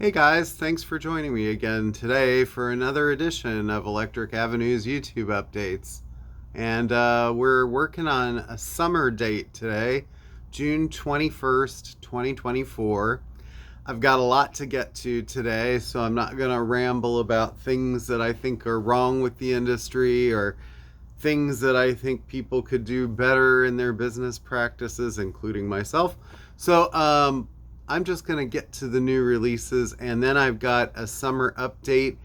Hey guys, thanks for joining me again today for another edition of Electric Avenue's YouTube updates. And we're working on a summer date today, June 21st, 2024. I've got a lot to get to today, so I'm not going to ramble about things that I think are wrong with the industry or things that I think people could do better in their business practices, including myself. So I'm just going to get to the new releases, and then I've got a summer update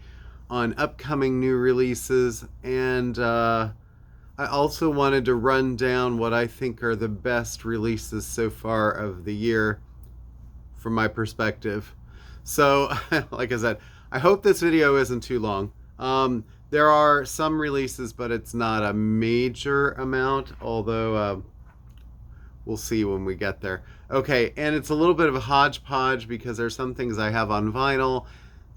on upcoming new releases, and I also wanted to run down what I think are the best releases so far of the year from my perspective. So, like I said, I hope this video isn't too long. There are some releases, but it's not a major amount, although we'll see when we get there. Okay, and it's a little bit of a hodgepodge because there's some things I have on vinyl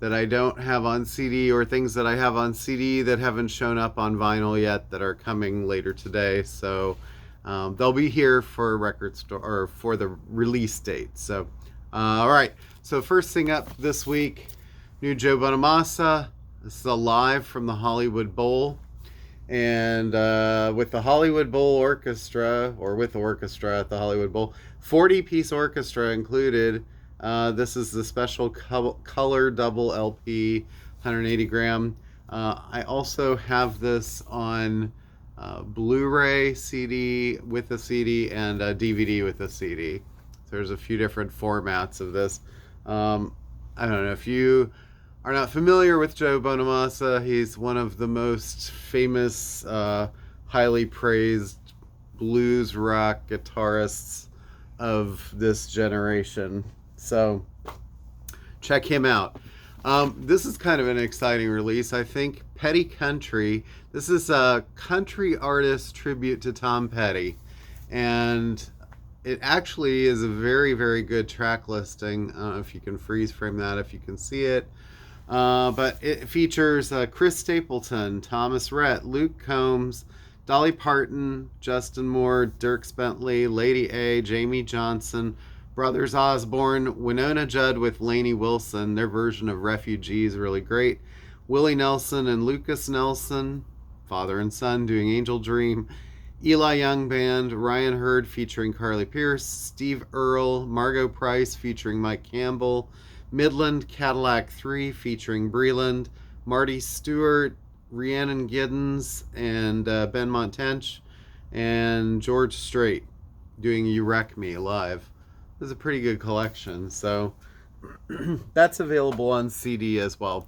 that I don't have on CD, or things that I have on CD that haven't shown up on vinyl yet that are coming later today. So they'll be here for record store or for the release date. So all right. So first thing up this week, new Joe Bonamassa. This is a live from the Hollywood Bowl. And with the Hollywood Bowl Orchestra, or with the orchestra at the Hollywood Bowl, 40-piece orchestra included. This is the special color double LP, 180 gram. I also have this on Blu-ray CD with a CD and a DVD with a CD. So there's a few different formats of this. I don't know if you are not familiar with Joe Bonamassa. He's one of the most famous, highly praised blues rock guitarists of this generation. So check him out. This is kind of an exciting release, I think. Petty Country. This is a country artist tribute to Tom Petty. And it actually is a very, very good track listing. I don't know if you can freeze frame that, if you can see it. But it features Chris Stapleton, Thomas Rhett, Luke Combs, Dolly Parton, Justin Moore, Dierks Bentley, Lady A, Jamie Johnson, Brothers Osborne, Winona Judd with Lainey Wilson. Their version of Refugee is really great. Willie Nelson and Lucas Nelson, father and son, doing Angel Dream. Eli Young Band, Ryan Hurd featuring Carly Pearce, Steve Earle, Margot Price featuring Mike Campbell, Midland Cadillac 3 featuring Breland, Marty Stewart, Rhiannon Giddens, and Ben Montench, and George Strait doing You Wreck Me live. This is a pretty good collection, so that's available on CD as well.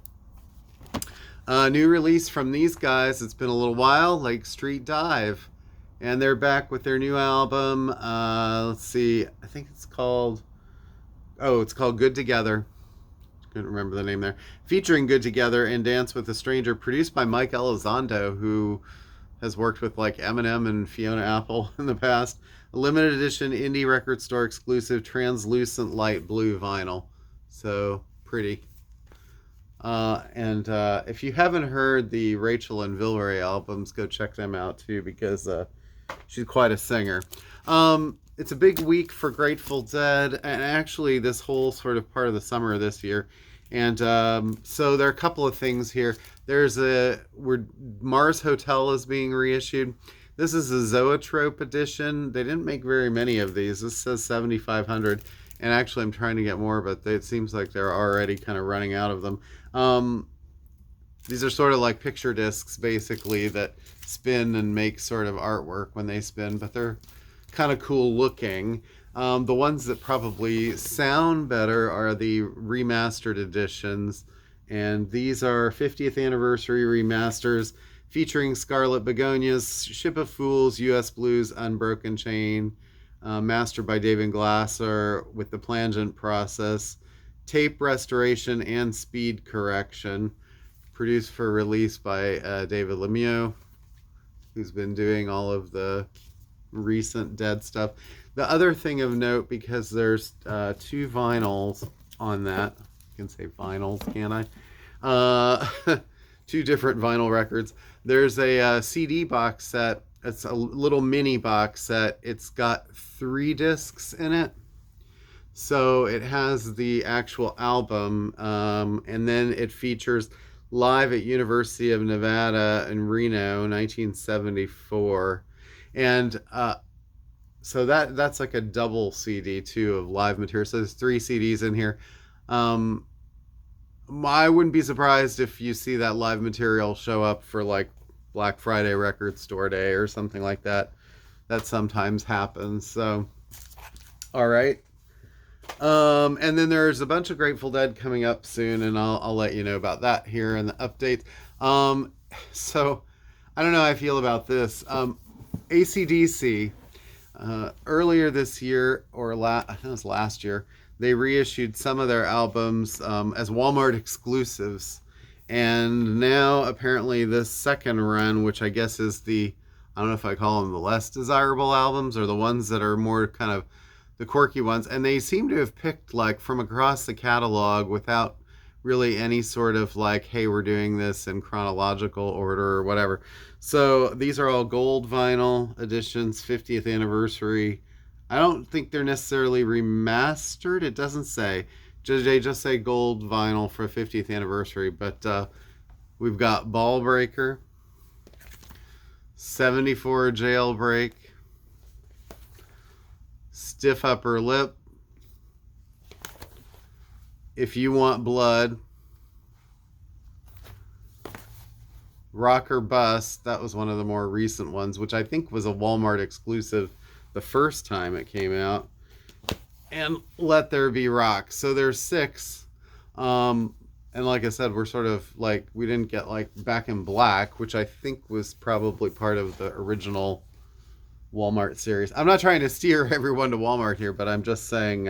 New release from these guys, it's been a little while, Lake Street Dive. And they're back with their new album. Let's see, I think it's called Good Together. Couldn't remember the name there. Featuring Good Together and Dance with a Stranger, produced by Mike Elizondo, who has worked with like Eminem and Fiona Apple in the past. A limited edition indie record store exclusive translucent light blue vinyl. So pretty. And if you haven't heard the Rachel and Vilray albums, go check them out too, because she's quite a singer. It's a big week for Grateful Dead, and actually this whole sort of part of the summer this year. And so there are a couple of things here. There's where Mars Hotel is being reissued. This is a Zoetrope edition. They didn't make very many of these. This says 7,500. And actually I'm trying to get more, but it seems like they're already kind of running out of them. These are sort of like picture discs, basically, that spin and make sort of artwork when they spin, but they're kind of cool looking. The ones that probably sound better are the remastered editions, and these are 50th anniversary remasters featuring Scarlet Begonias, Ship of Fools, US Blues, Unbroken Chain, mastered by David Glasser with the plangent process, tape restoration, and speed correction. Produced for release by David Lemieux, who's been doing all of the recent Dead stuff. The other thing of note, because there's two vinyls on that, you can say vinyls, can I? Two different vinyl records. There's a CD box set. It's a little mini box set. It's got 3 discs in it. So it has the actual album, and then it features live at University of Nevada in Reno, 1974, and so that's like a double CD too of live material. So there's 3 CDs in here. Um, I wouldn't be surprised if you see that live material show up for like Black Friday Record Store Day or something like that. That sometimes happens. So, all right. And then there's a bunch of Grateful Dead coming up soon, and I'll let you know about that here in the updates. So I don't know how I feel about this. AC/DC earlier this year, or I think it was last year, they reissued some of their albums as Walmart exclusives, and now apparently this second run, which I guess is I don't know if I call them the less desirable albums or the ones that are more kind of the quirky ones, and they seem to have picked like from across the catalog without really any sort of like, hey, we're doing this in chronological order or whatever. So these are all gold vinyl editions, 50th anniversary. I don't think they're necessarily remastered. It doesn't say. They just say gold vinyl for 50th anniversary. But we've got Ball Breaker, 74 Jailbreak, Stiff Upper Lip, If You Want Blood, Rock or Bust. That was one of the more recent ones, which I think was a Walmart exclusive the first time it came out. And Let There Be Rock. So there's 6. And like I said, we're sort of like, we didn't get like Back in Black, which I think was probably part of the original Walmart series. I'm not trying to steer everyone to Walmart here, but I'm just saying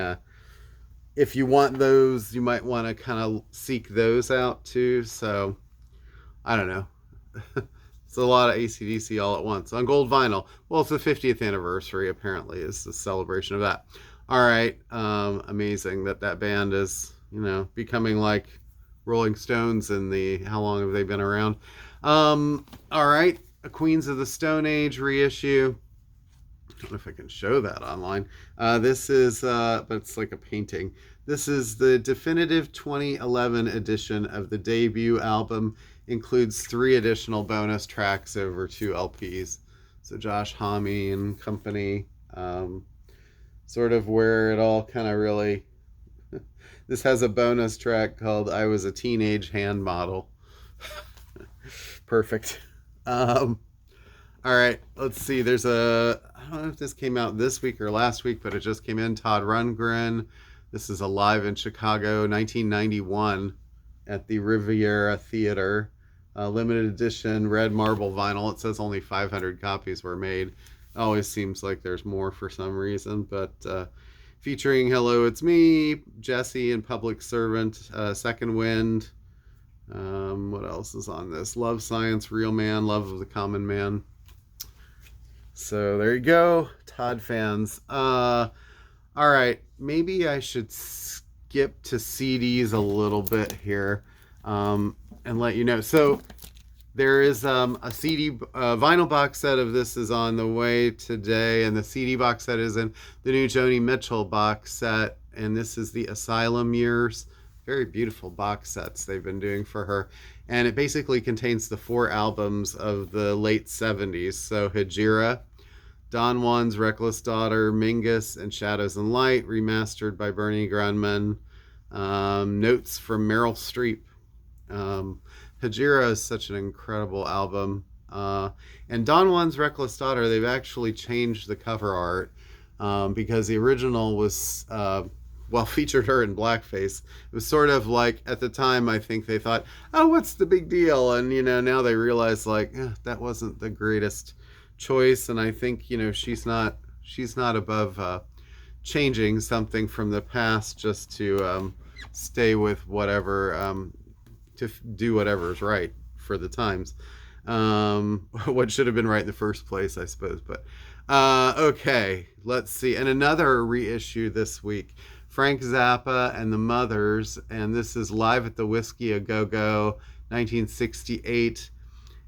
if you want those, you might want to kind of seek those out too. So I don't know. It's a lot of AC/DC all at once on gold vinyl. Well, it's the 50th anniversary, apparently, is the celebration of that. All right. Amazing that band is, becoming like Rolling Stones in how long have they been around? All right. A Queens of the Stone Age reissue. I don't know if I can show that online. This is, but it's like a painting. This is the definitive 2011 edition of the debut album. Includes 3 additional bonus tracks over 2 LPs. So Josh Homme and company, sort of where it all kind of really. This has a bonus track called "I Was a Teenage Hand Model." Perfect. All right, let's see. I don't know if this came out this week or last week, but it just came in. Todd Rundgren. This is a live in Chicago, 1991, at the Riviera Theater. Limited edition red marble vinyl. It says only 500 copies were made. It always seems like there's more for some reason, but featuring Hello, It's Me, Jesse and Public Servant, Second Wind. What else is on this? Love Science, Real Man, Love of the Common Man. So there you go, Todd fans. All right, maybe I should skip to CDs a little bit here. And let you know. So there is a CD vinyl box set of this is on the way today, and the CD box set is in the new Joni Mitchell box set, and this is the Asylum Years. Very beautiful box sets they've been doing for her, and it basically contains the 4 albums of the late 70s. So Hejira, Don Juan's Reckless Daughter, Mingus, and Shadows and Light, remastered by Bernie Grundman. Notes from Meryl Streep. Hejira is such an incredible album. And Don Juan's Reckless Daughter, they've actually changed the cover art because the original was, featured her in blackface. It was sort of like, at the time, I think they thought, oh, what's the big deal? And, now they realize, like, that wasn't the greatest choice. And I think, she's not above changing something from the past just to stay with whatever, to do whatever's right for the times. What should have been right in the first place, I suppose. But okay, let's see. And another reissue this week, Frank Zappa and the Mothers, and this is Live at the Whiskey A Go-Go, 1968.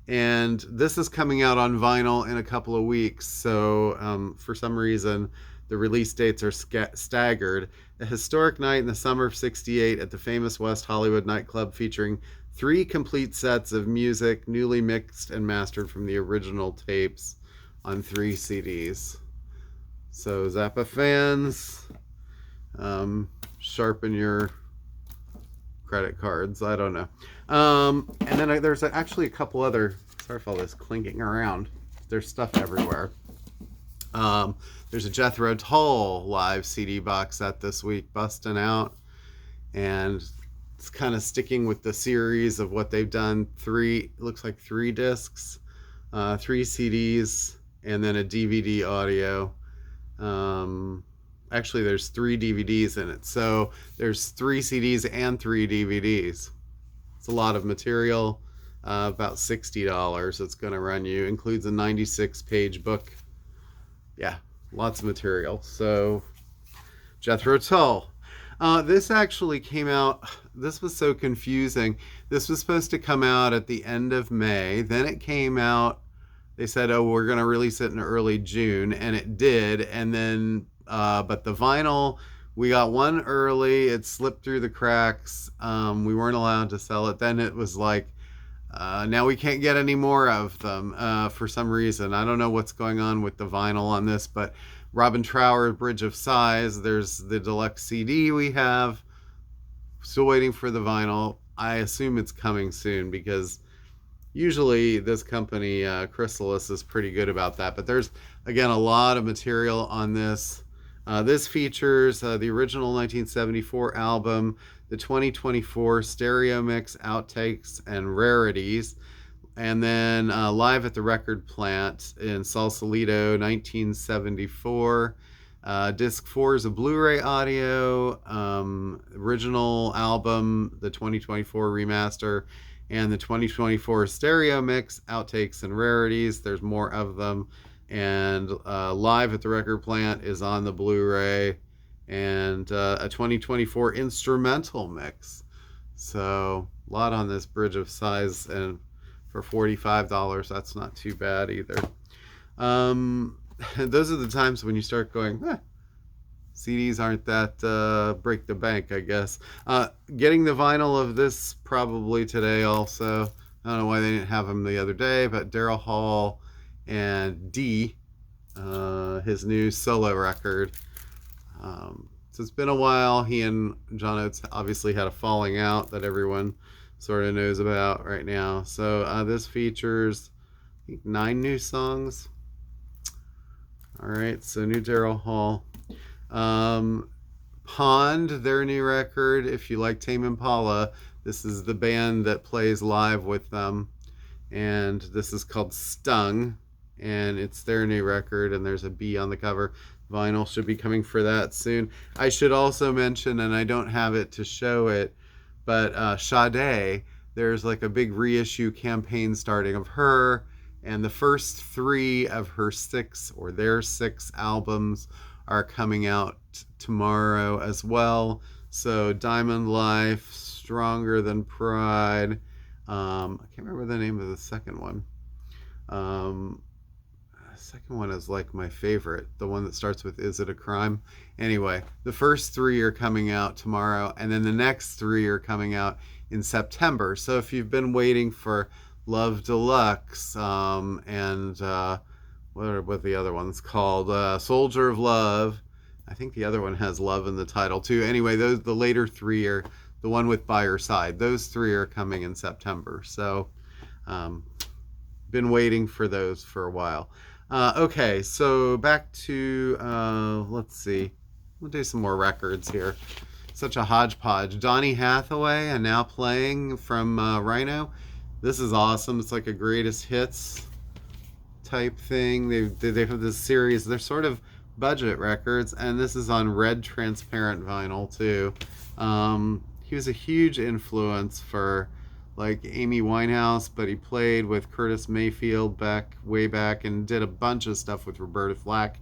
And this is coming out on vinyl in a couple of weeks. So for some reason, the release dates are staggered. A historic night in the summer of '68 at the famous West Hollywood nightclub featuring 3 complete sets of music, newly mixed and mastered from the original tapes on 3 CDs. So, Zappa fans, sharpen your credit cards. I don't know. And then there's actually a couple other. Sorry for all this clinking around. There's stuff everywhere. There's a Jethro Tull live CD box set this week, busting out, and it's kind of sticking with the series of what they've done. Looks like 3 discs, 3 CDs, and then a DVD audio. Actually, there's 3 DVDs in it, so there's 3 CDs and 3 DVDs. It's a lot of material. About $60 it's going to run you. Includes a 96-page book. Yeah, lots of material. So, Jethro Tull. This actually came out. This was so confusing. This was supposed to come out at the end of May. Then it came out. They said, "Oh, we're going to release it in early June," and it did. And then, but the vinyl, we got one early. It slipped through the cracks. We weren't allowed to sell it. Then it was like, now we can't get any more of them for some reason. I don't know what's going on with the vinyl on this, but Robin Trower, Bridge of Sighs. There's the deluxe CD we have. Still waiting for the vinyl. I assume it's coming soon because usually this company, Chrysalis, is pretty good about that. But there's, again, a lot of material on this. This features the original 1974 album, the 2024 stereo mix, outtakes, and rarities. And then live at the record plant in Sausalito, 1974. Disc 4 is a Blu-ray audio, original album, the 2024 remaster, and the 2024 stereo mix, outtakes, and rarities. There's more of them. And live at the record plant is on the Blu-ray, and a 2024 instrumental mix. So a lot on this Bridge of Sighs, and for $45, that's not too bad either. Those are the times when you start going, CDs aren't that break the bank, I guess. Getting the vinyl of this probably today also. I don't know why they didn't have them the other day, but Daryl Hall and D, his new solo record. So it's been a while. He and John Oates obviously had a falling out that everyone sort of knows about right now. So this features, I think, 9 new songs. All right, so new Daryl Hall. Pond, their new record. If you like Tame Impala, this is the band that plays live with them. And this is called Stung. And it's their new record, and there's a bee on the cover. Vinyl should be coming for that soon. I should also mention, and I don't have it to show it, but Sade, there's like a big reissue campaign starting of her, and the first 3 of her 6, or their 6 albums are coming out tomorrow as well. So Diamond Life, Stronger Than Pride. I can't remember the name of the second one. Second one is like my favorite, the one that starts with "Is It a Crime?" Anyway, the first 3 are coming out tomorrow, and then the next 3 are coming out in September. So if you've been waiting for Love Deluxe, and what are the other ones called? Soldier of Love. I think the other one has love in the title too. Anyway, the later 3 are the one with By Your Side. Those 3 are coming in September. So been waiting for those for a while. Okay, so back to, let's see. We'll do some more records here. Such a hodgepodge. Donny Hathaway, and Now Playing from Rhino. This is awesome. It's like a greatest hits type thing. They have this series. They're sort of budget records, and this is on red transparent vinyl too. He was a huge influence for like Amy Winehouse, but he played with Curtis Mayfield way back and did a bunch of stuff with Roberta Flack.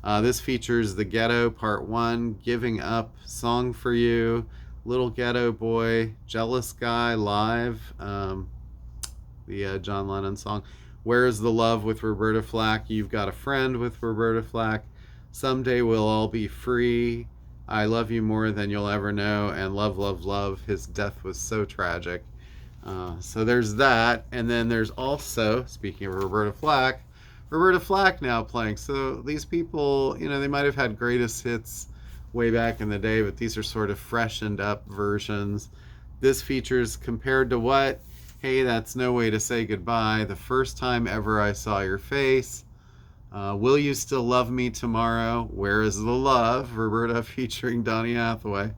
This features The Ghetto Part 1, Giving Up, Song for You, Little Ghetto Boy, Jealous Guy live, the John Lennon song, Where's the Love with Roberta Flack, You've Got a Friend with Roberta Flack, Someday We'll All Be Free, I love you more than you'll ever know, and love, love, love. His death was so tragic. So there's that, and then there's also, speaking of Roberta Flack now playing. So these people, they might have had greatest hits way back in the day, but these are sort of freshened up versions. This features Compared to What? Hey, That's No Way to Say Goodbye, The First Time Ever I Saw Your Face, Will You Still Love Me Tomorrow, Where Is the Love, Roberta featuring Donny Hathaway,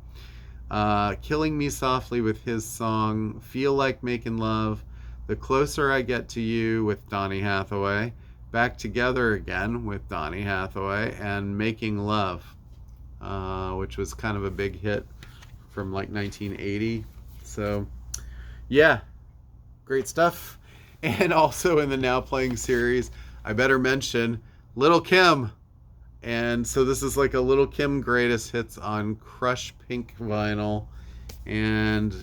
Killing Me Softly with his song, Feel Like Making Love, The Closer I Get to You with Donny Hathaway, Back Together Again with Donny Hathaway, and Making Love, which was kind of a big hit from like 1980. So, yeah, great stuff. And also in the Now Playing series, I better mention Little Kim. And so this is like a Little Kim greatest hits on Crush Pink vinyl. And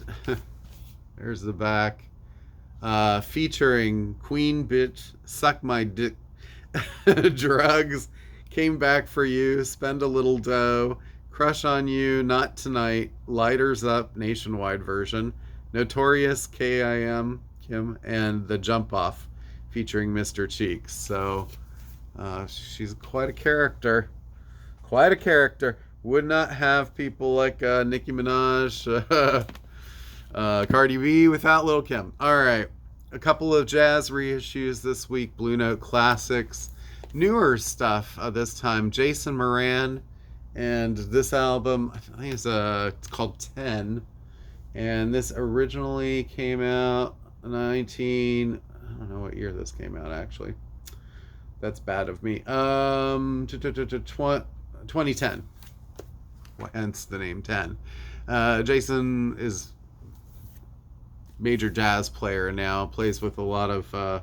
there's the back. Featuring Queen Bitch, Suck My Dick, Drugs, Came Back for You, Spend a Little Dough, Crush on You, Not Tonight, Lighters Up, nationwide version, Notorious K.I.M. Kim, and The Jump Off featuring Mr. Cheeks. So she's quite a character. Quite a character. Would not have people like Nicki Minaj, Cardi B without Lil' Kim. All right. A couple of jazz reissues this week. Blue Note classics. Newer stuff this time. Jason Moran. And this album, I think it's called 10. And this originally came out I don't know what year this came out, actually. That's bad of me. 2010. Hence the name 10. Jason is major jazz player now, plays with a lot of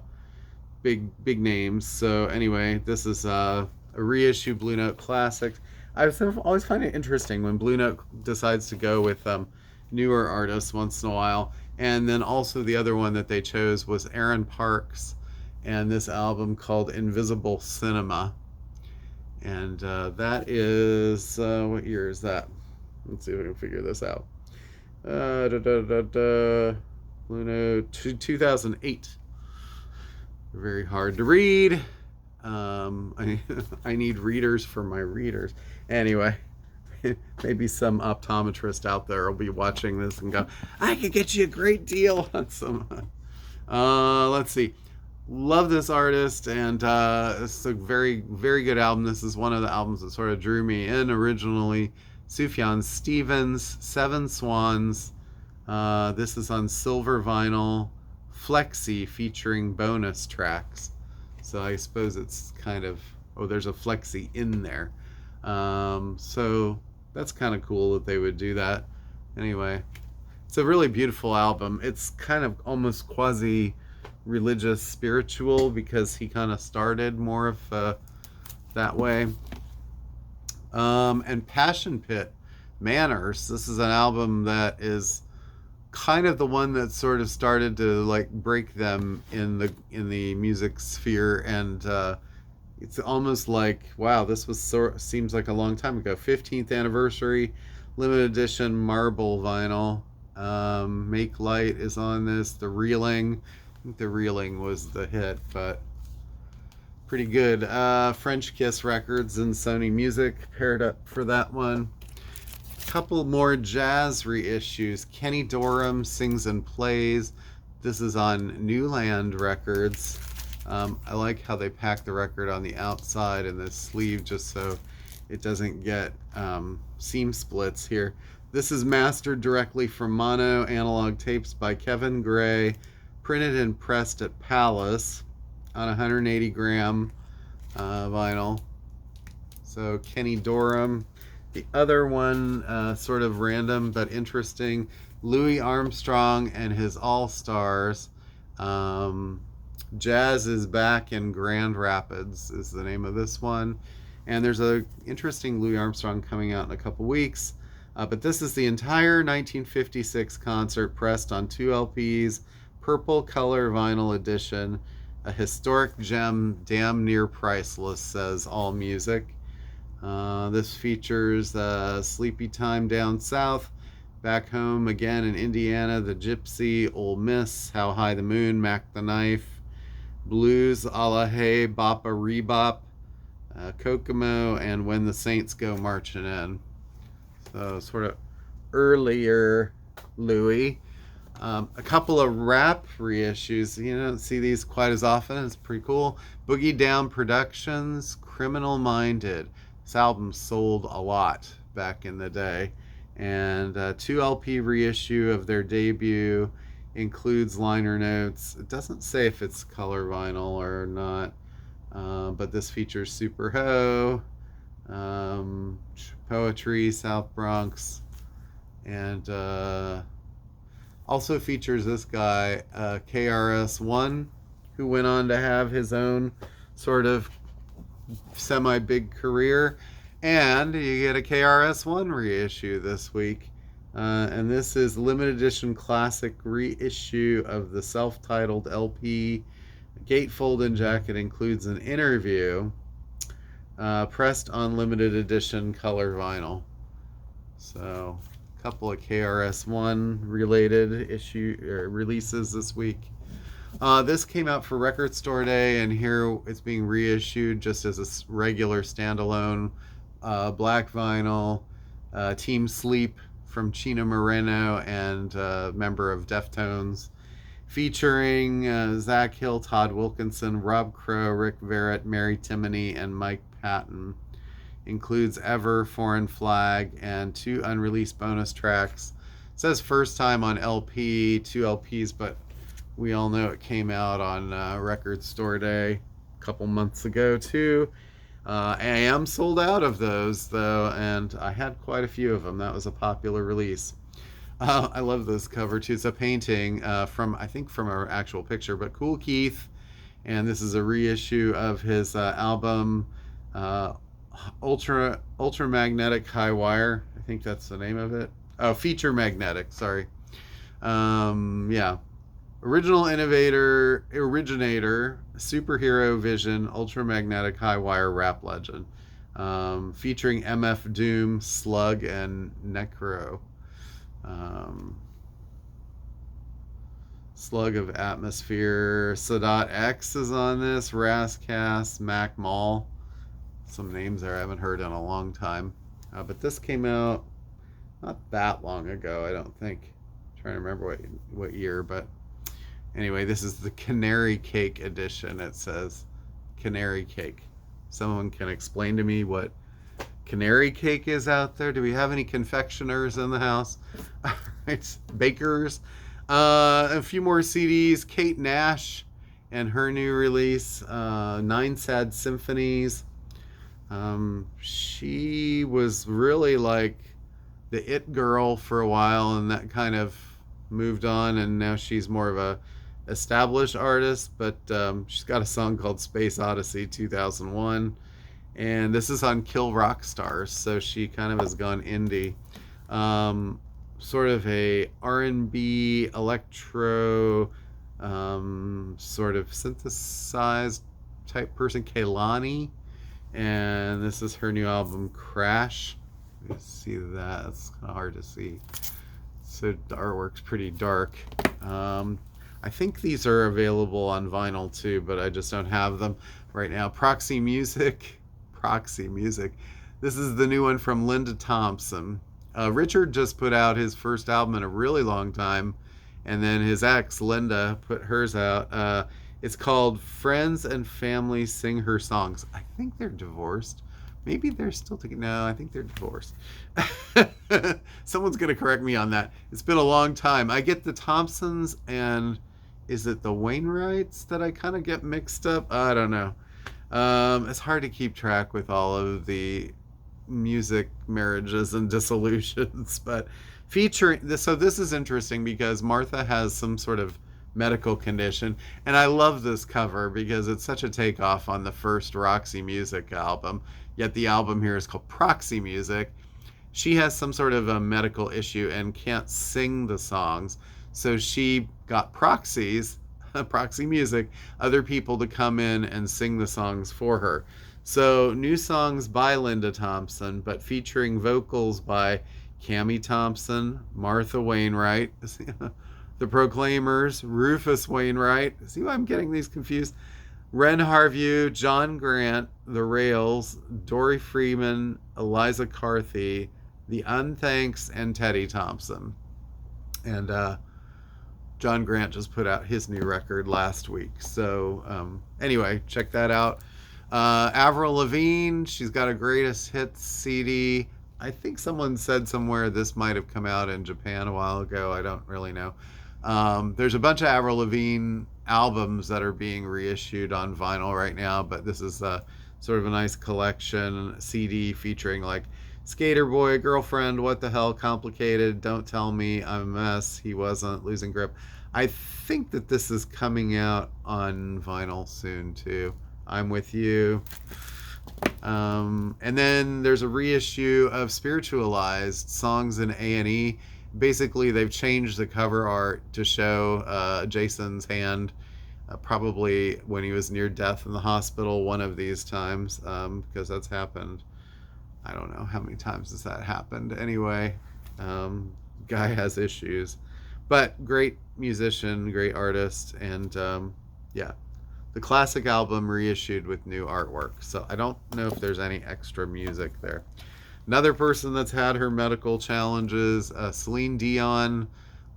big names. So anyway, this is a reissue Blue Note classic. I always find it interesting when Blue Note decides to go with newer artists once in a while. And then also the other one that they chose was Aaron Parks and this album called Invisible Cinema. And that is, what year is that? Let's see if we can figure this out. Blue Note 2008. Very hard to read. I need readers for my readers. Anyway, maybe some optometrist out there will be watching this and go, I could get you a great deal on some. Let's see. Love this artist, and it's a very, very good album. This is one of the albums that sort of drew me in originally. Sufjan Stevens, Seven Swans. This is on silver vinyl, Flexi, featuring bonus tracks. So I suppose it's kind of, there's a Flexi in there. So that's kind of cool that they would do that. Anyway, it's a really beautiful album. It's kind of almost quasi religious spiritual because he kind of started more of that way. And Passion Pit Manners, this is an album that is kind of the one that sort of started to like break them in the music sphere, and it's almost like, wow, this was seems like a long time ago. 15th anniversary limited edition marble vinyl. Make Light is on this. The Reeling, I think The Reeling was the hit, but pretty good. French Kiss Records and Sony Music paired up for that one. Couple more jazz reissues. Kenny Dorham Sings and Plays. This is on Newland Records. I like how they pack the record on the outside and the sleeve just so it doesn't get seam splits here. This is mastered directly from mono analog tapes by Kevin Gray, printed and pressed at Palace on 180 gram vinyl. So Kenny Dorham. The other one, sort of random but interesting, Louis Armstrong and his All-Stars. Jazz is Back in Grand Rapids is the name of this one. And there's a interesting Louis Armstrong coming out in a couple weeks. But this is the entire 1956 concert pressed on 2 LPs, purple color vinyl edition, a historic gem, damn near priceless, says All Music. This features Sleepy Time Down South, Back Home Again in Indiana, The Gypsy, Ole Miss, How High the Moon, Mac the Knife, Blues, A La Hey, Boppa Rebop, Kokomo, and When the Saints Go Marching In. So sort of earlier Louis. A couple of rap reissues. You don't see these quite as often. It's pretty cool. Boogie Down Productions, Criminal Minded. This album sold a lot back in the day. And 2 LP reissue of their debut includes liner notes. It doesn't say if it's color vinyl or not, but this features Super Ho, Poetry, South Bronx, and also features this guy, KRS-One, who went on to have his own sort of semi-big career. And you get a KRS-One reissue this week. And this is limited edition classic reissue of the self-titled LP. Gatefold and jacket includes an interview pressed on limited edition color vinyl. So a couple of KRS-One related releases this week. This came out for Record Store Day, and here it's being reissued just as a regular standalone black vinyl. Team Sleep from Chino Moreno and member of Deftones, featuring Zach Hill, Todd Wilkinson, Rob Crow, Rick Verrett, Mary Timony, and Mike Patton. Includes Ever, Foreign Flag, and 2 unreleased bonus tracks. It says first time on LP, 2 LPs, but we all know it came out on Record Store Day a couple months ago too. I am sold out of those though, and I had quite a few of them. That was a popular release. I love this cover too. It's a painting from our actual picture, but Cool Keith, and this is a reissue of his album Ultramagnetic High Wire. I think that's the name of it. Oh, Feature Magnetic, sorry. Yeah. Originator, superhero vision, ultramagnetic high wire rap legend. Featuring MF Doom, Slug, and Necro. Slug of Atmosphere. Sadat X is on this. Rascast, Mac Mall. Some names there I haven't heard in a long time. But this came out not that long ago, I don't think. I'm trying to remember what year, but anyway, this is the Canary Cake edition. It says Canary Cake. Someone can explain to me what canary cake is out there? Do we have any confectioners in the house? All right, bakers. A few more CDs. Kate Nash and her new release, 9 Sad Symphonies. She was really like the it girl for a while, and that kind of moved on, and now she's more of a established artist, but she's got a song called Space Odyssey 2001, and this is on Kill Rock Stars, so she kind of has gone indie. Sort of a R&B electro sort of synthesized type person, Kehlani, and this is her new album Crash. You can see that, it's kind of hard to see, so the artwork's pretty dark. I think these are available on vinyl too, but I just don't have them right now. Proxy Music. This is the new one from Linda Thompson. Richard just put out his first album in a really long time, and then his ex, Linda, put hers out. It's called Friends and Family Sing Her Songs. I think they're divorced. Maybe they're still together. No, I think they're divorced. Someone's going to correct me on that. It's been a long time. I get the Thompsons and is it the Wainwrights that I kind of get mixed up? I don't know. It's hard to keep track with all of the music marriages and dissolutions, but featuring this. So this is interesting because Martha has some sort of medical condition, and I love this cover because it's such a takeoff on the first Roxy Music album, yet the album here is called Proxy Music. She has some sort of a medical issue and can't sing the songs, so she got proxies, Proxy Music, other people to come in and sing the songs for her. So new songs by Linda Thompson, but featuring vocals by Cammie Thompson, Martha Wainwright, the Proclaimers, Rufus Wainwright. See why I'm getting these confused? Ren Harview, John Grant, The Rails, Dory Freeman, Eliza Carthy, The Unthanks, and Teddy Thompson. And John Grant just put out his new record last week. So anyway, check that out. Avril Lavigne, she's got a greatest hits CD. I think someone said somewhere this might have come out in Japan a while ago. I don't really know. There's a bunch of Avril Lavigne albums that are being reissued on vinyl right now, but this is sort of a nice collection CD featuring like Skater Boy, Girlfriend, What the Hell, Complicated, Don't Tell Me, I'm a Mess, He Wasn't, Losing Grip. I think that this is coming out on vinyl soon too. I'm With You. And then there's a reissue of Spiritualized Songs in A&E. Basically, they've changed the cover art to show Jason's hand, probably when he was near death in the hospital one of these times, because that's happened. I don't know how many times has that happened. Anyway, guy has issues, but great musician, great artist, and yeah, the classic album reissued with new artwork. So I don't know if there's any extra music there. Another person that's had her medical challenges, Celine Dion.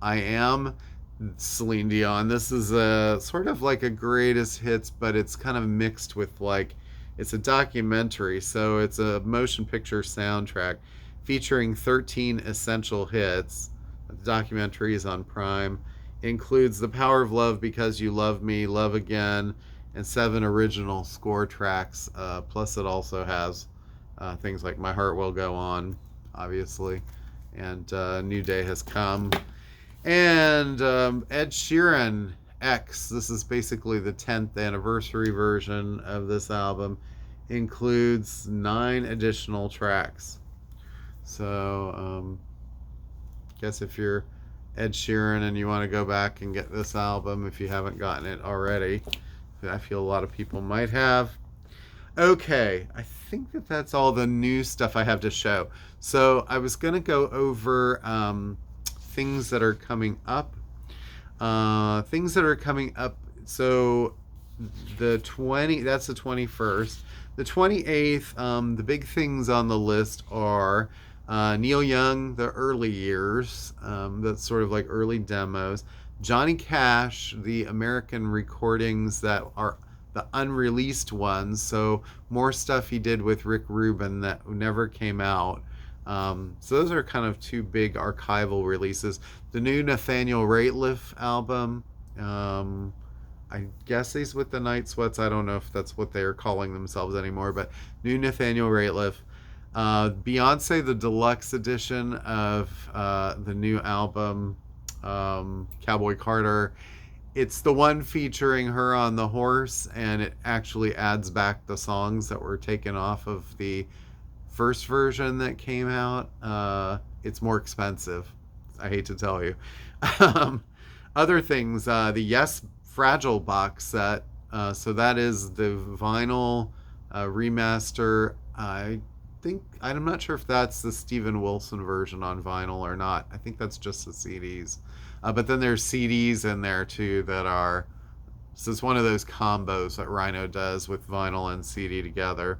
I Am Celine Dion. This is a sort of like a greatest hits, but it's kind of mixed with like, it's a documentary, so it's a motion picture soundtrack featuring 13 essential hits. The documentary is on Prime. It includes The Power of Love, Because You Love Me, Love Again, and 7 original score tracks. Plus it also has things like My Heart Will Go On, obviously, and New Day Has Come. And Ed Sheeran, X. This is basically the 10th anniversary version of this album. Includes 9 additional tracks. So, guess if you're Ed Sheeran and you want to go back and get this album, if you haven't gotten it already, I feel a lot of people might have. Okay, I think that that's all the new stuff I have to show. So I was going to go over things that are coming up. Things that are coming up. So that's the 21st. The 28th, the big things on the list are Neil Young, The Early Years. That's sort of like early demos. Johnny Cash, the American recordings that are the unreleased ones, so more stuff he did with Rick Rubin that never came out. So those are kind of 2 big archival releases. The new Nathaniel Rateliff album, I guess he's with the Night Sweats. I don't know if that's what they're calling themselves anymore, but new Nathaniel Rateliff. Beyonce, the deluxe edition of the new album, Cowboy Carter. It's the one featuring her on the horse, and it actually adds back the songs that were taken off of the first version that came out. It's more expensive, I hate to tell you. Other things, the Yes Fragile box set. So that is the vinyl remaster. I'm not sure if that's the Steven Wilson version on vinyl or not. I think that's just the CDs. But then there's CDs in there too that are, so it's one of those combos that Rhino does with vinyl and CD together.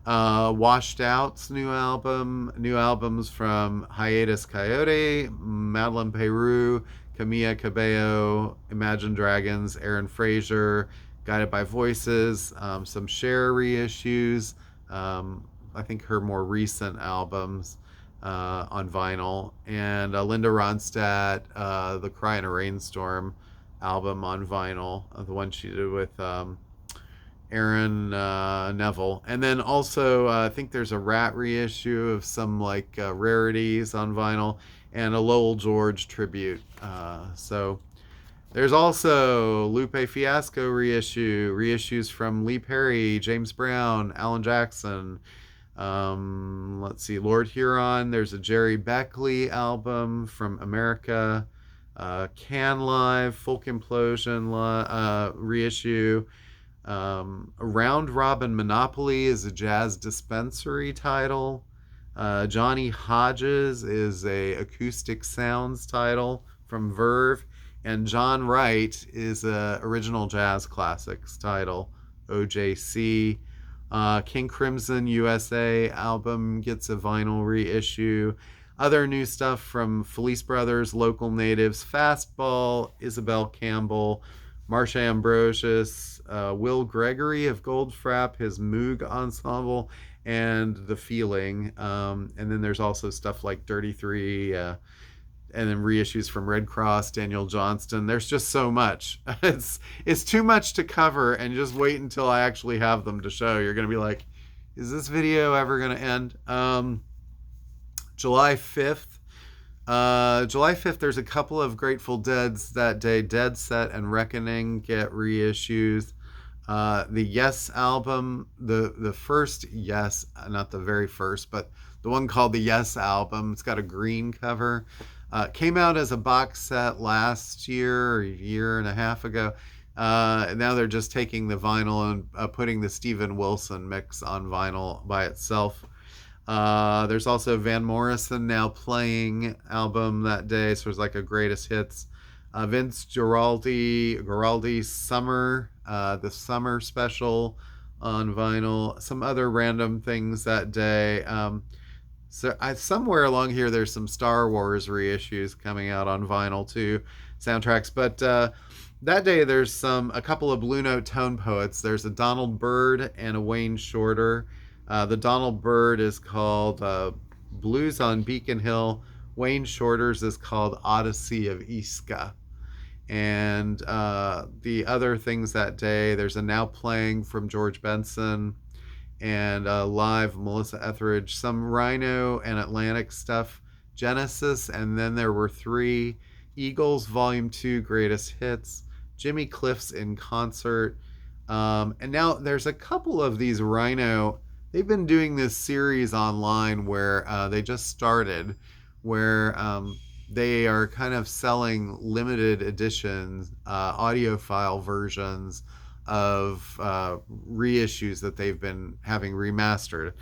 Washed Out's new albums from Hiatus Coyote, Madeline Peru, Camilla Cabello, Imagine Dragons, Aaron Fraser, Guided by Voices, some Cher reissues, I think her more recent albums on vinyl, and Linda Ronstadt, the Cry in a Rainstorm album on vinyl, the one she did with Aaron Neville. And then also I think there's a Rat reissue of some like rarities on vinyl, and a Lowell George tribute. So there's also Lupe Fiasco reissues from Lee Perry, James Brown, Alan Jackson. Let's see, Lord Huron. There's a Jerry Beckley album from America. Can Live, Folk Implosion reissue. Round Robin Monopoly is a jazz dispensary title. Johnny Hodges is a acoustic sounds title from Verve, and John Wright is a original jazz classics title, OJC. King Crimson USA album gets a vinyl reissue. Other new stuff from Felice Brothers, Local Natives, Fastball, Isabel Campbell, Marsha Ambrosius, Will Gregory of Goldfrapp, his Moog ensemble, and The Feeling. And then there's also stuff like Dirty Three, and then reissues from Red Cross, Daniel Johnston. There's just so much. It's too much to cover, and just wait until I actually have them to show. You're gonna be like, is this video ever gonna end? July 5th. July 5th, there's a couple of Grateful Deads that day. Dead Set and Reckoning get reissues. The Yes album, the first Yes, not the very first, but the one called the Yes album. It's got a green cover. Came out as a box set last year or a year and a half ago. Now they're just taking the vinyl and putting the Steven Wilson mix on vinyl by itself. There's also Van Morrison now playing album that day, so it's like a greatest hits. Vince Guaraldi's Summer, the Summer special on vinyl. Some other random things that day. Somewhere along here, there's some Star Wars reissues coming out on vinyl too, soundtracks. But that day, there's a couple of Blue Note tone poets. There's a Donald Byrd and a Wayne Shorter. The Donald Byrd is called Blues on Beacon Hill. Wayne Shorter's is called Odyssey of Iska. And the other things that day, there's a Now Playing from George Benson, and live Melissa Etheridge, some Rhino and Atlantic stuff, Genesis, and then there were 3 Eagles Volume 2 Greatest Hits, Jimmy Cliff's in concert, and now there's a couple of these Rhino. They've been doing this series online where they just started, where they are kind of selling limited editions, audiophile versions of reissues that they've been having remastered.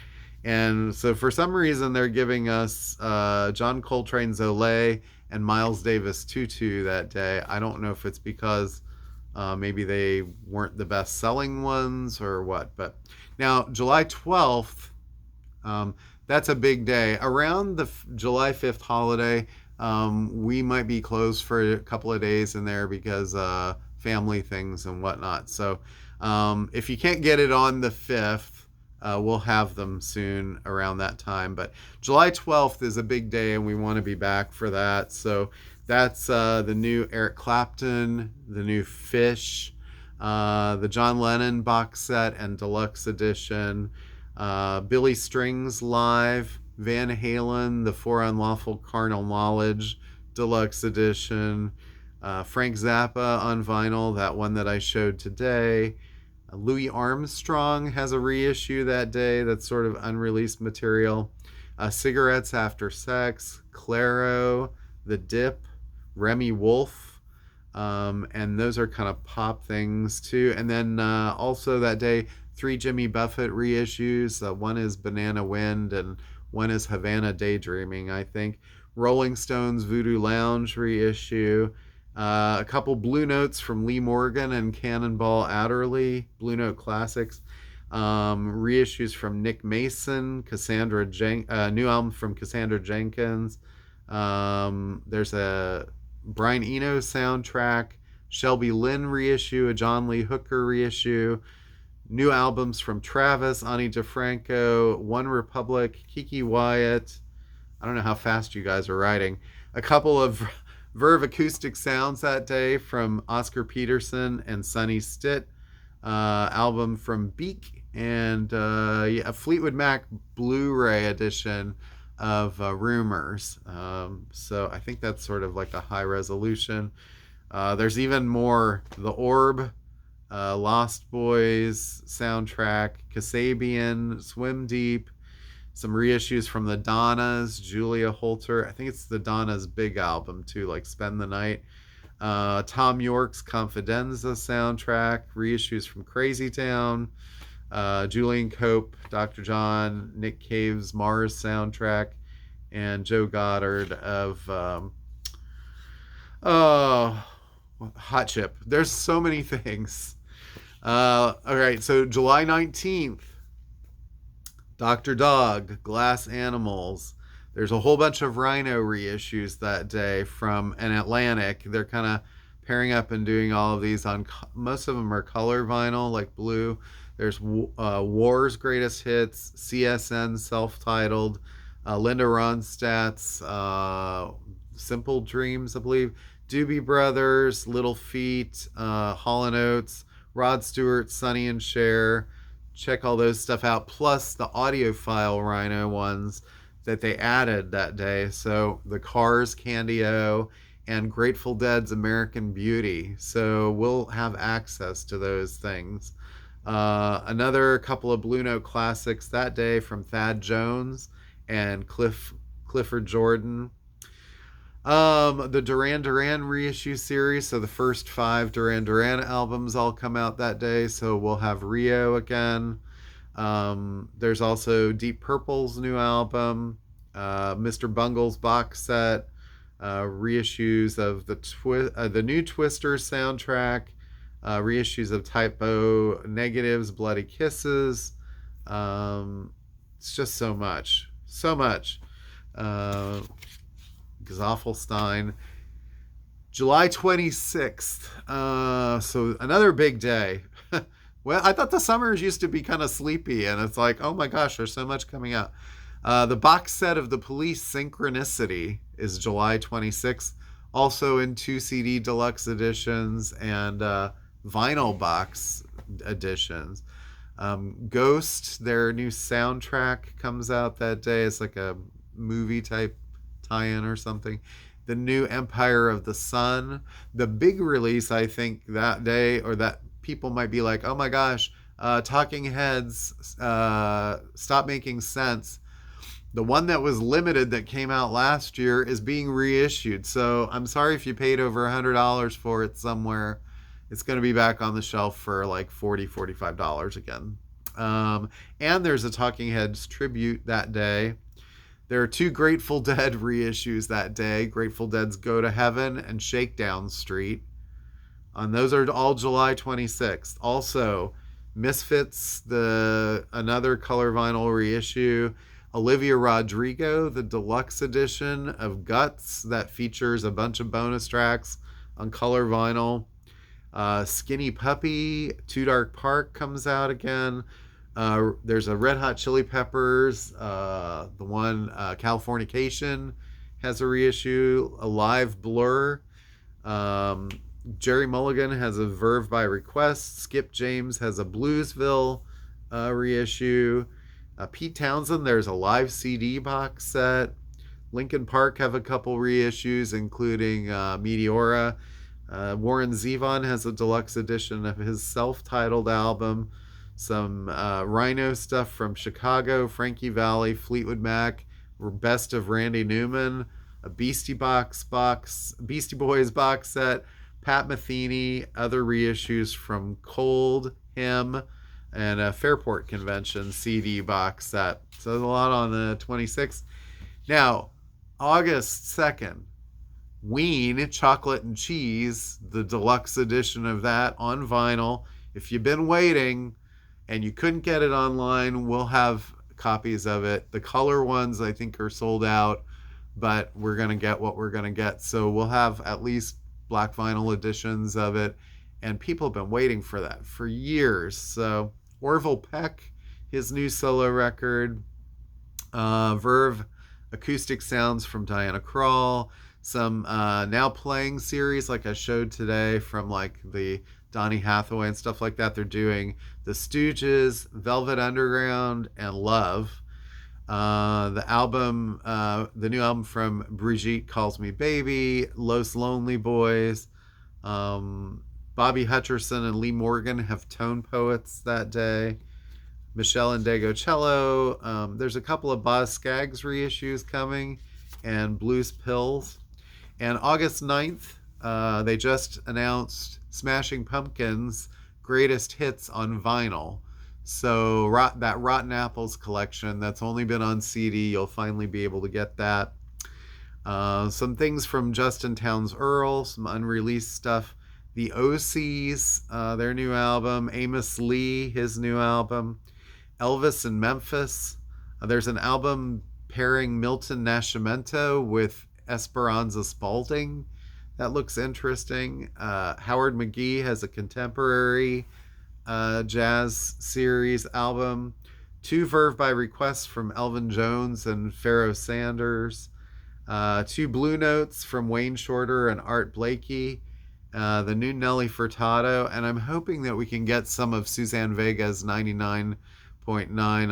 And so for some reason, they're giving us John Coltrane's Olé and Miles Davis Tutu that day. I don't know if it's because maybe they weren't the best selling ones or what. But now, July 12th, that's a big day. Around the July 5th holiday, we might be closed for a couple of days in there because family things and whatnot. So if you can't get it on the 5th, we'll have them soon around that time. But July 12th is a big day, and we want to be back for that. So that's the new Eric Clapton, the new Fish, the John Lennon box set and deluxe edition, Billy Strings Live, Van Halen, the For Unlawful Carnal Knowledge deluxe edition, Frank Zappa on vinyl, that one that I showed today. Louis Armstrong has a reissue that day that's sort of unreleased material. Cigarettes After Sex, Claro, The Dip, Remy Wolf, and those are kind of pop things too. And then also that day, 3 Jimmy Buffett reissues. One is Banana Wind and one is Havana Daydreaming, I think. Rolling Stones Voodoo Lounge reissue. A couple Blue Notes from Lee Morgan and Cannonball Adderley, Blue Note Classics. Reissues from Nick Mason, new album from Cassandra Jenkins. There's a Brian Eno soundtrack, Shelby Lynn reissue, a John Lee Hooker reissue. New albums from Travis, Ani DeFranco, One Republic, Kiki Wyatt. I don't know how fast you guys are writing. A couple of Verve acoustic sounds that day from Oscar Peterson and Sonny Stitt. Album from Beak, and a Fleetwood Mac Blu-ray edition of Rumors. So I think that's sort of like a high resolution. There's even more. The Orb, Lost Boys soundtrack, Kasabian, Swim Deep, some reissues from the Donnas, Julia Holter. I think it's the Donnas' big album too, like Spend the Night. Tom York's Confidenza soundtrack, reissues from Crazy Town, Julian Cope, Dr. John, Nick Cave's Mars soundtrack, and Joe Goddard of oh, Hot Chip. There's so many things. All right, so July 19th, Dr. Dog, Glass Animals. There's a whole bunch of Rhino reissues that day from an Atlantic. They're kind of pairing up and doing all of these on, most of them are color vinyl, like blue. There's War's Greatest Hits, CSN self-titled, Linda Ronstadt's Simple Dreams, I believe, Doobie Brothers, Little Feat, Hall & Oates, Rod Stewart, Sonny and Cher. Check all those stuff out, plus the audiophile Rhino ones that they added that day. So the Cars, Candy-O, and Grateful Dead's American Beauty. So we'll have access to those things. Another couple of Blue Note classics that day from Thad Jones and Clifford Jordan. The Duran Duran reissue series, so the first 5 Duran Duran albums all come out that day, so we'll have Rio again. There's also Deep Purple's new album, Mr. Bungle's box set, reissues of the new Twister soundtrack, reissues of Typo Negative's Bloody Kisses. It's just so much. Gzoffelstein. July 26th. So another big day. Well, I thought the summers used to be kind of sleepy, and it's like, oh my gosh, there's so much coming out. The box set of The Police, Synchronicity, is July 26th. Also in 2 CD deluxe editions and vinyl box editions. Ghost, their new soundtrack, comes out that day. It's like a movie type tie-in or something. The new Empire of the Sun. The big release, I think, that day, or that people might be like, oh my gosh, Talking Heads, Stop Making Sense. The one that was limited that came out last year is being reissued. So I'm sorry if you paid over $100 for it somewhere. It's going to be back on the shelf for like $40, $45 again. And there's a Talking Heads tribute that day. There are 2 Grateful Dead reissues that day. Grateful Dead's Go to Heaven and Shakedown Street. And those are all July 26th. Also, Misfits, another color vinyl reissue. Olivia Rodrigo, the deluxe edition of Guts that features a bunch of bonus tracks on color vinyl. Skinny Puppy, Too Dark Park comes out again. There's a Red Hot Chili Peppers, the one Californication has a reissue. Alive Blur. Jerry Mulligan has a Verve by Request. Skip James has a Bluesville reissue. Pete Townsend, there's a live CD box set. Linkin Park have a couple reissues, including Meteora. Warren Zevon has a deluxe edition of his self-titled album. Some Rhino stuff from Chicago, Frankie Valli, Fleetwood Mac, Best of Randy Newman, a Beastie Boys box set, Pat Metheny, other reissues from Cold, Him, and a Fairport Convention CD box set. So there's a lot on the 26th. Now, August 2nd, Ween, Chocolate and Cheese, the deluxe edition of that on vinyl. If you've been waiting and you couldn't get it online, we'll have copies of it. The color ones, I think, are sold out, but we're going to get what we're going to get. So we'll have at least black vinyl editions of it, and people have been waiting for that for years. So Orville Peck, his new solo record, Verve acoustic sounds from Diana Krall, some Now Playing series like I showed today from like the Donny Hathaway and stuff like that. They're doing The Stooges, Velvet Underground, and Love. The new album from Brigitte Calls Me Baby, Los Lonely Boys. Bobby Hutcherson and Lee Morgan have Tone Poets that day. Michelle and Dago Cello. There's a couple of Boz Scaggs reissues coming, and Blues Pills. And August 9th, they just announced Smashing Pumpkins' greatest hits on vinyl. So that Rotten Apples collection that's only been on CD, you'll finally be able to get that. Some things from Justin Townes Earl, some unreleased stuff. The OCs, their new album. Amos Lee, his new album. Elvis in Memphis. There's an album pairing Milton Nascimento with Esperanza Spalding. That looks interesting. Howard McGee has a contemporary jazz series album. Two Verve by Request from Elvin Jones and Pharoah Sanders. Two Blue Notes from Wayne Shorter and Art Blakey. The new Nelly Furtado. And I'm hoping that we can get some of Suzanne Vega's 99.9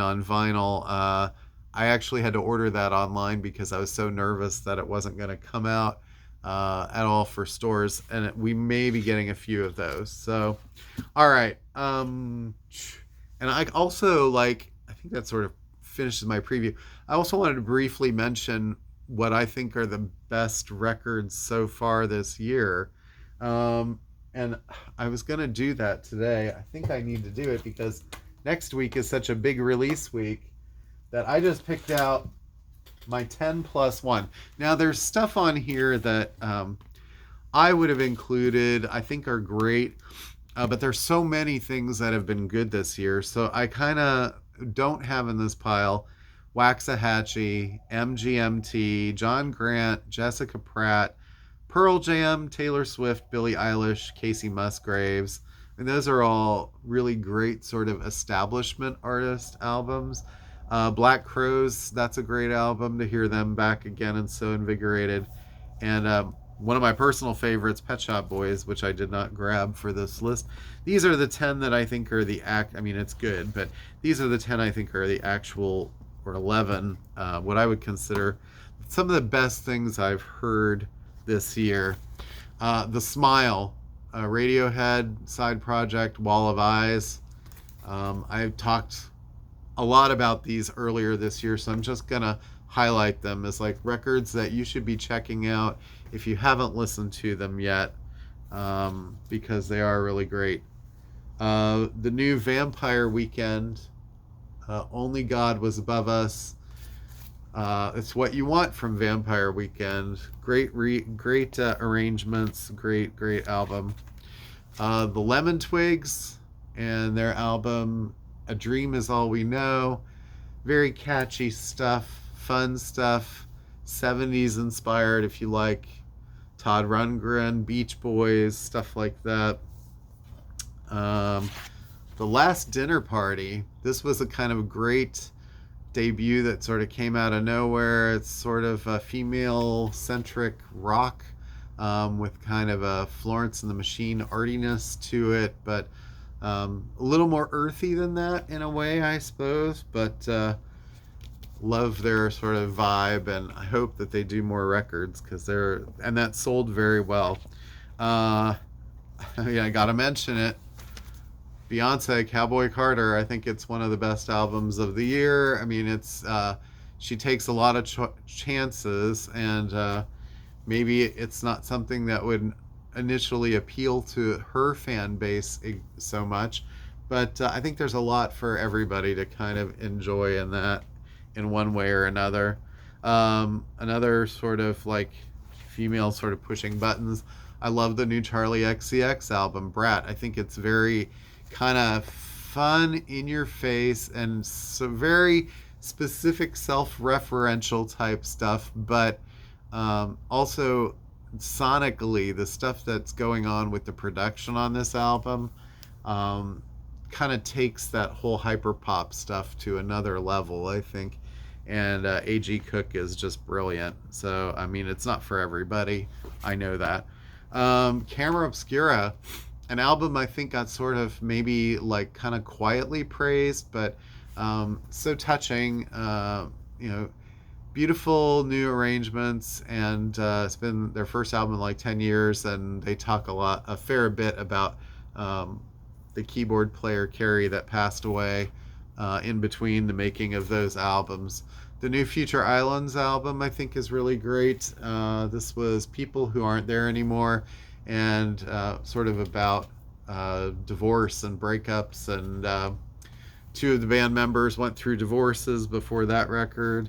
on vinyl. I actually had to order that online because I was so nervous that it wasn't going to come out at all for stores, and we may be getting a few of those. So, all right. And I also I think that sort of finishes my preview. I also wanted to briefly mention what I think are the best records so far this year. And I was going to do that today. I think I need to do it because next week is such a big release week that I just picked out my 10 plus 1. Now, there's stuff on here that I would have included, I think are great, but there's so many things that have been good this year. So I kind of don't have in this pile Waxahachie, MGMT, John Grant, Jessica Pratt, Pearl Jam, Taylor Swift, Billie Eilish, Casey Musgraves. And those are all really great sort of establishment artist albums. Black Crowes, that's a great album to hear them back again and so invigorated. And one of my personal favorites, Pet Shop Boys, which I did not grab for this list. These are the 10 that I think are it's good, but these are the 10 I think are the actual, or 11, what I would consider some of the best things I've heard this year. The Smile, Radiohead side project, Wall of Eyes. I've talked a lot about these earlier this year, so I'm just gonna highlight them as records that you should be checking out if you haven't listened to them yet, because they are really great. The new Vampire Weekend, Only God Was Above Us. It's what you want from Vampire Weekend. Great arrangements, great album. The Lemon Twigs and their album A Dream Is All We Know. Very catchy stuff, fun stuff, 70s inspired if you like Todd Rundgren, Beach Boys, stuff like that. The Last Dinner Party. This was a kind of great debut that sort of came out of nowhere. It's sort of a female-centric rock with kind of a Florence and the Machine artiness to it, but a little more earthy than that in a way, I suppose, but love their sort of vibe, and I hope that they do more records and that sold very well. I gotta mention it. Beyonce, Cowboy Carter. I think it's one of the best albums of the year. I mean, she takes a lot of chances, and maybe it's not something that would initially appeal to her fan base so much, but I think there's a lot for everybody to kind of enjoy in one way or another. Another sort of female sort of pushing buttons. I love the new Charlie XCX album, Brat. I think it's very kind of fun, in your face, and so very specific self-referential type stuff, but also sonically, the stuff that's going on with the production on this album kind of takes that whole hyperpop stuff to another level, I think. And A.G. Cook is just brilliant. So, I mean, it's not for everybody. I know that. Camera Obscura, an album I think got sort of maybe kind of quietly praised, but so touching. Beautiful new arrangements, and it's been their first album in 10 years, and they talk a fair bit about the keyboard player Carrie that passed away in between the making of those albums. The new Future Islands album, I think, is really great. This was people who aren't there anymore, and sort of about divorce and breakups, and two of the band members went through divorces before that record.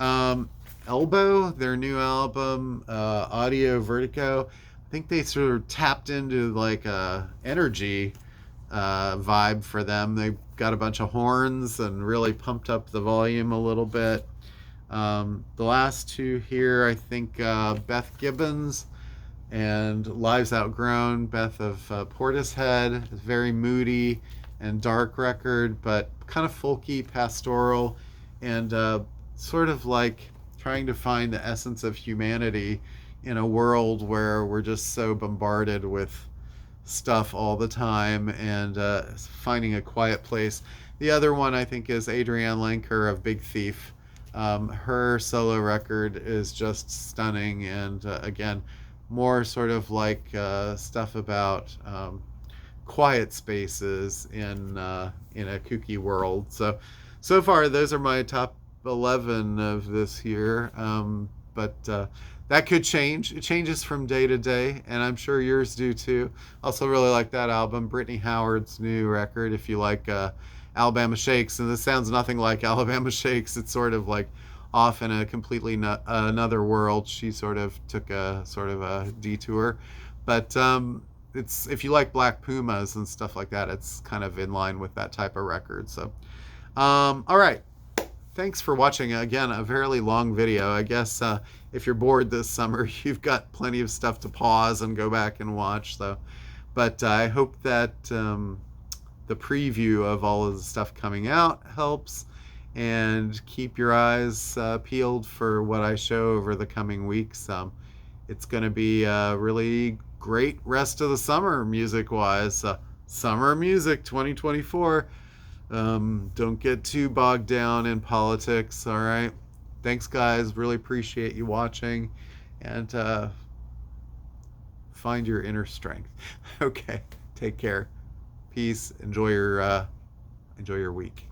Um, Elbow, their new album, Audio Vertigo, I think they sort of tapped into like a energy vibe for them. They got a bunch of horns and really pumped up the volume a little bit. The last two here, I think Beth Gibbons and Lives Outgrown. Beth of Portishead, is very moody and dark record, but kind of folky, pastoral, and sort of like trying to find the essence of humanity in a world where we're just so bombarded with stuff all the time, and finding a quiet place. The other one I think is Adrienne Lenker of Big Thief. Her solo record is just stunning, and again, more sort of like stuff about quiet spaces in a kooky world. So far, those are my top 11 of this year. But that could change. It changes from day to day, and I'm sure yours do too. Also, really like that album, Brittany Howard's new record. If you like Alabama Shakes, and this sounds nothing like Alabama Shakes, it's sort of like off in a completely another world. She sort of took a sort of a detour, but it's, if you like Black Pumas and stuff like that, it's kind of in line with that type of record. So, all right. Thanks for watching. Again, a fairly long video. I guess if you're bored this summer, you've got plenty of stuff to pause and go back and watch. So, but I hope that the preview of all of the stuff coming out helps, and keep your eyes peeled for what I show over the coming weeks. It's going to be a really great rest of the summer music-wise. Summer Music 2024. Don't get too bogged down in politics, all right? Thanks, guys. Really appreciate you watching, and find your inner strength. Okay, take care. Peace. Enjoy your week.